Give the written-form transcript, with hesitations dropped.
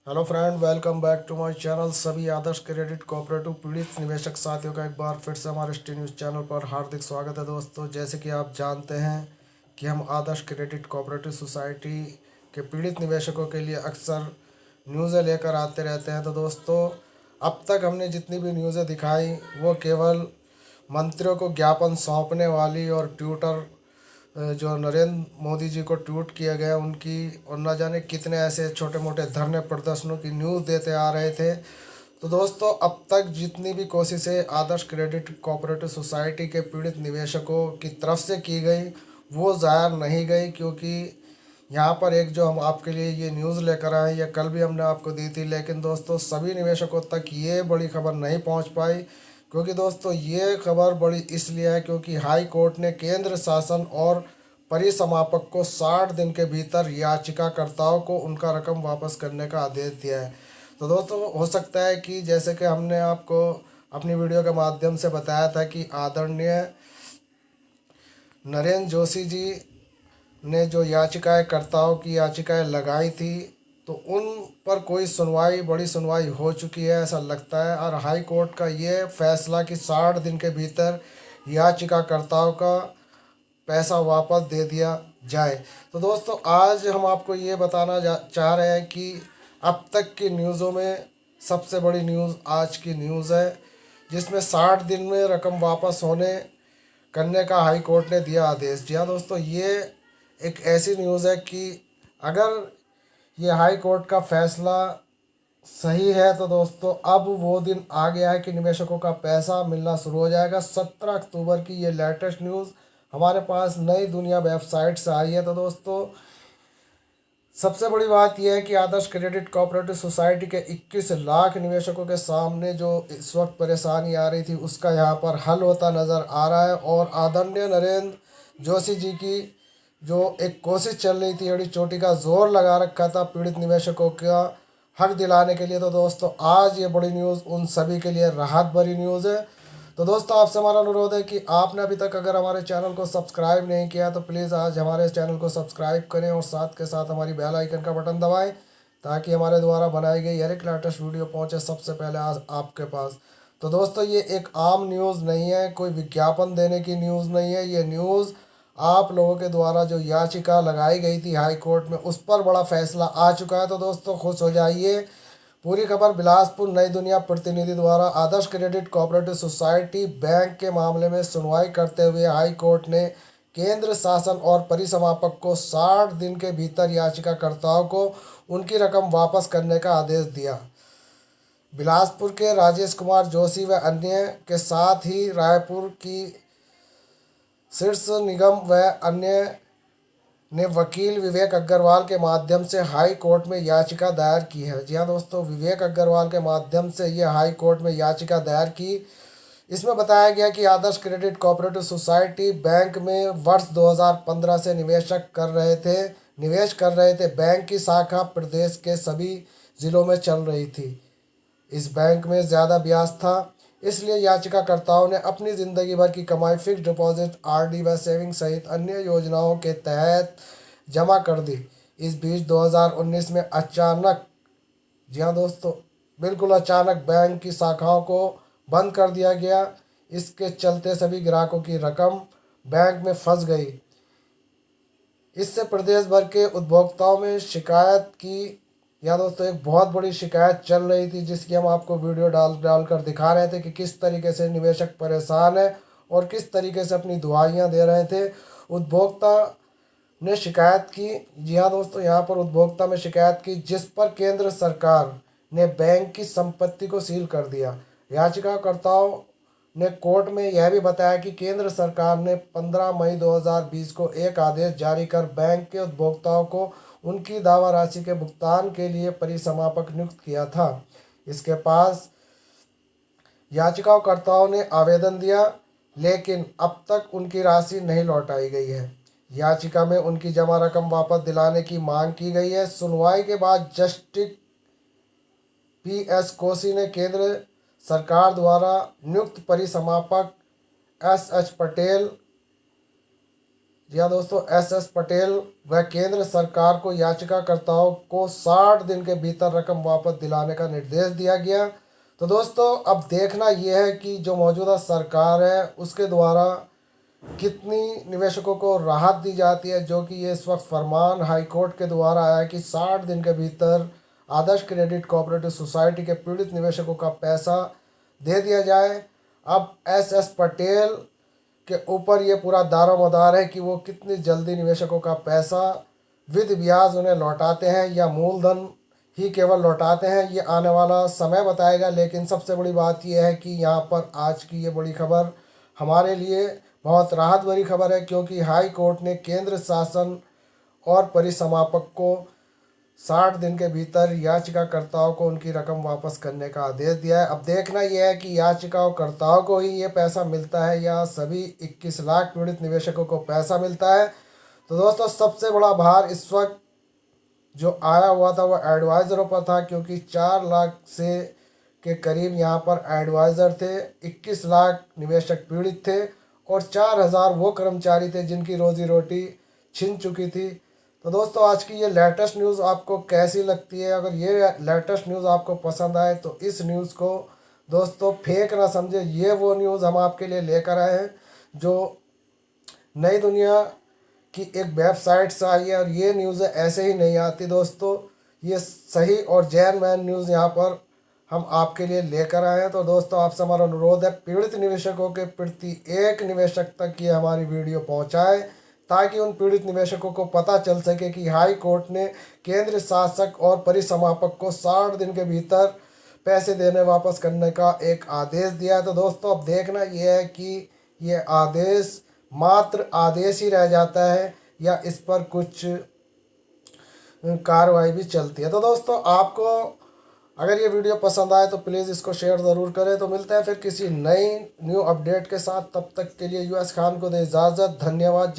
Hello friend, welcome back to my channel. सभी Adarsh credit cooperative पीड़ित निवेशक साथियों का एक बार फिर से हमारे ST न्यूज़ चैनल पर हार्दिक स्वागत है। दोस्तों, जैसे कि आप जानते हैं कि हम आदर्श क्रेडिट कोऑपरेटिव सोसाइटी के पीड़ित निवेशकों के लिए अक्सर न्यूज़ें लेकर आते रहते हैं। तो दोस्तों, अब तक हमने जितनी भी न्यूज़ें दिखाई वो केवल मंत्रियों को ज्ञापन सौंपने वाली और ट्विटर जो नरेंद्र मोदी जी को ट्वीट किया गया उनकी, और न जाने कितने ऐसे छोटे मोटे धरने प्रदर्शनों की न्यूज़ देते आ रहे थे। तो दोस्तों, अब तक जितनी भी कोशिशें आदर्श क्रेडिट कोऑपरेटिव सोसाइटी के पीड़ित निवेशकों की तरफ से की गई वो ज़ाया नहीं गई, क्योंकि यहाँ पर एक जो हम आपके लिए ये न्यूज़ लेकर आए, ये कल भी हमने आपको दी थी, लेकिन दोस्तों सभी निवेशकों तक ये बड़ी खबर नहीं पहुँच पाई। क्योंकि दोस्तों ये खबर बड़ी इसलिए है क्योंकि हाई कोर्ट ने केंद्र शासन और परिसमापक को 60 दिन के भीतर याचिकाकर्ताओं को उनका रकम वापस करने का आदेश दिया है। तो दोस्तों, हो सकता है कि जैसे कि हमने आपको अपनी वीडियो के माध्यम से बताया था कि आदरणीय नरेंद्र जोशी जी ने जो याचिकाएं कर्ताओं की याचिकाएं लगाई थी, तो उन पर कोई सुनवाई, बड़ी सुनवाई हो चुकी है ऐसा लगता है। और हाई कोर्ट का ये फैसला कि 60 दिन के भीतर याचिकाकर्ताओं का पैसा वापस दे दिया जाए। तो दोस्तों, आज हम आपको ये बताना चाह रहे हैं कि अब तक की न्यूज़ों में सबसे बड़ी न्यूज़ आज की न्यूज़ है, जिसमें 60 दिन में रकम वापस होने करने का हाई कोर्ट ने दिया आदेश। जी हाँ दोस्तों, ये एक ऐसी न्यूज़ है कि अगर ये हाई कोर्ट का फैसला सही है तो दोस्तों अब वो दिन आ गया है कि निवेशकों का पैसा मिलना शुरू हो जाएगा। 17 अक्टूबर की ये लेटेस्ट न्यूज़ हमारे पास नई दुनिया वेबसाइट से आई है। तो दोस्तों, सबसे बड़ी बात यह है कि आदर्श क्रेडिट कोऑपरेटिव सोसाइटी के 21 लाख निवेशकों के सामने जो इस वक्त परेशानी आ रही थी उसका यहाँ पर हल होता नज़र आ रहा है। और आदरणीय नरेंद्र जोशी जी की जो एक कोशिश चल रही थी, एड़ी चोटी का जोर लगा रखा था पीड़ित निवेशकों का हक दिलाने के लिए, तो दोस्तों आज ये बड़ी न्यूज़ उन सभी के लिए राहत भरी न्यूज़ है। तो दोस्तों, आपसे हमारा अनुरोध है कि आपने अभी तक अगर हमारे चैनल को सब्सक्राइब नहीं किया तो प्लीज़ आज हमारे इस चैनल को सब्सक्राइब करें और साथ के साथ हमारी बेल आइकन का बटन दबाएं, ताकि हमारे द्वारा बनाई गई हर एक लेटेस्ट वीडियो पहुंचे सबसे पहले आज आपके पास। तो दोस्तों, ये एक आम न्यूज़ नहीं है, कोई विज्ञापन देने की न्यूज़ नहीं है। ये न्यूज़ आप लोगों के द्वारा जो याचिका लगाई गई थी हाई कोर्ट में उस पर बड़ा फैसला आ चुका है। तो दोस्तों, खुश हो जाइए। पूरी खबर बिलासपुर नई दुनिया प्रतिनिधि द्वारा। आदर्श क्रेडिट कोऑपरेटिव सोसाइटी बैंक के मामले में सुनवाई करते हुए हाई कोर्ट ने केंद्र शासन और परिसमापक को 60 दिन के भीतर याचिकाकर्ताओं को उनकी रकम वापस करने का आदेश दिया। बिलासपुर के राजेश कुमार जोशी व अन्य के साथ ही रायपुर की शीर्ष निगम व अन्य ने वकील विवेक अग्रवाल के माध्यम से हाई कोर्ट में याचिका दायर की है। जी हाँ दोस्तों, विवेक अग्रवाल के माध्यम से ये हाई कोर्ट में याचिका दायर की। इसमें बताया गया कि आदर्श क्रेडिट कोऑपरेटिव सोसाइटी बैंक में वर्ष 2015 से निवेश कर रहे थे। बैंक की शाखा प्रदेश के सभी ज़िलों में चल रही थी। इस बैंक में ज़्यादा ब्याज था, इसलिए याचिकाकर्ताओं ने अपनी ज़िंदगी भर की कमाई फिक्स डिपॉजिट, RD व सेविंग सहित अन्य योजनाओं के तहत जमा कर दी। इस बीच 2019 में अचानक, जी हाँ दोस्तों, बिल्कुल अचानक बैंक की शाखाओं को बंद कर दिया गया। इसके चलते सभी ग्राहकों की रकम बैंक में फंस गई। इससे प्रदेश भर के उपभोक्ताओं में शिकायत की, या दोस्तों एक बहुत बड़ी शिकायत चल रही थी, जिसकी हम आपको वीडियो डाल कर दिखा रहे थे कि किस तरीके से निवेशक परेशान है और किस तरीके से अपनी दुहाइयाँ दे रहे थे। उपभोक्ता ने शिकायत की। जी हाँ दोस्तों, यहाँ पर उपभोक्ता में शिकायत की, जिस पर केंद्र सरकार ने बैंक की संपत्ति को सील कर दिया। याचिकाकर्ताओं ने कोर्ट में यह भी बताया कि केंद्र सरकार ने 15 मई 2020 को एक आदेश जारी कर बैंक के उपभोक्ताओं को उनकी दावा राशि के भुगतान के लिए परिसमापक नियुक्त किया था। इसके पास याचिकाकर्ताओं ने आवेदन दिया, लेकिन अब तक उनकी राशि नहीं लौटाई गई है। याचिका में उनकी जमा रकम वापस दिलाने की मांग की गई है। सुनवाई के बाद जस्टिस PS कोसी ने केंद्र सरकार द्वारा नियुक्त परिसमापक SH पटेल जी हाँ दोस्तों, एस पटेल व केंद्र सरकार को याचिकाकर्ताओं को 60 दिन के भीतर रकम वापस दिलाने का निर्देश दिया गया। तो दोस्तों अब देखना यह है कि जो मौजूदा सरकार है उसके द्वारा कितनी निवेशकों को राहत दी जाती है, जो कि ये इस वक्त फरमान हाई कोर्ट के द्वारा आया है कि 60 दिन के भीतर आदर्श क्रेडिट कोऑपरेटिव सोसाइटी के पीड़ित निवेशकों का पैसा दे दिया जाए। अब एस पटेल के ऊपर ये पूरा दारोमदार है कि वो कितनी जल्दी निवेशकों का पैसा विद ब्याज उन्हें लौटाते हैं या मूलधन ही केवल लौटाते हैं, ये आने वाला समय बताएगा। लेकिन सबसे बड़ी बात यह है कि यहाँ पर आज की ये बड़ी खबर हमारे लिए बहुत राहत भरी खबर है, क्योंकि हाई कोर्ट ने केंद्र शासन और परिसमापक को 60 दिन के भीतर याचिकाकर्ताओं को उनकी रकम वापस करने का आदेश दिया है। अब देखना यह है कि याचिकाकर्ताओं को ही ये पैसा मिलता है या सभी 21 लाख पीड़ित निवेशकों को पैसा मिलता है। तो दोस्तों सबसे बड़ा भार इस वक्त जो आया हुआ था वो एडवाइज़रों पर था, क्योंकि 4 लाख से के करीब यहाँ पर एडवाइज़र थे, 21 लाख निवेशक पीड़ित थे और 4,000 वो कर्मचारी थे जिनकी रोजी रोटी छिन चुकी थी। तो दोस्तों आज की ये लेटेस्ट न्यूज़ आपको कैसी लगती है? अगर ये लेटेस्ट न्यूज़ आपको पसंद आए तो इस न्यूज़ को दोस्तों फेक ना समझे, ये वो न्यूज़ हम आपके लिए लेकर आए हैं जो नई दुनिया की एक वेबसाइट से आई है, और ये न्यूज़ ऐसे ही नहीं आती दोस्तों। ये सही और जेन्युइन न्यूज़ यहाँ पर हम आपके लिए लेकर आए हैं। तो दोस्तों आपसे हमारा अनुरोध है, पीड़ित निवेशकों के प्रति एक निवेशक तक ये हमारी वीडियो पहुँचाए, ताकि उन पीड़ित निवेशकों को पता चल सके कि हाई कोर्ट ने केंद्र शासक और परिसमापक को 60 दिन के भीतर पैसे देने वापस करने का एक आदेश दिया है। तो दोस्तों अब देखना यह है कि ये आदेश मात्र आदेश ही रह जाता है या इस पर कुछ कार्रवाई भी चलती है। तो दोस्तों आपको अगर ये वीडियो पसंद आए तो प्लीज़ इसको शेयर ज़रूर करें। तो मिलते हैं फिर किसी न्यू अपडेट के साथ, तब तक के लिए यूएस खान को दे इजाज़त। धन्यवाद।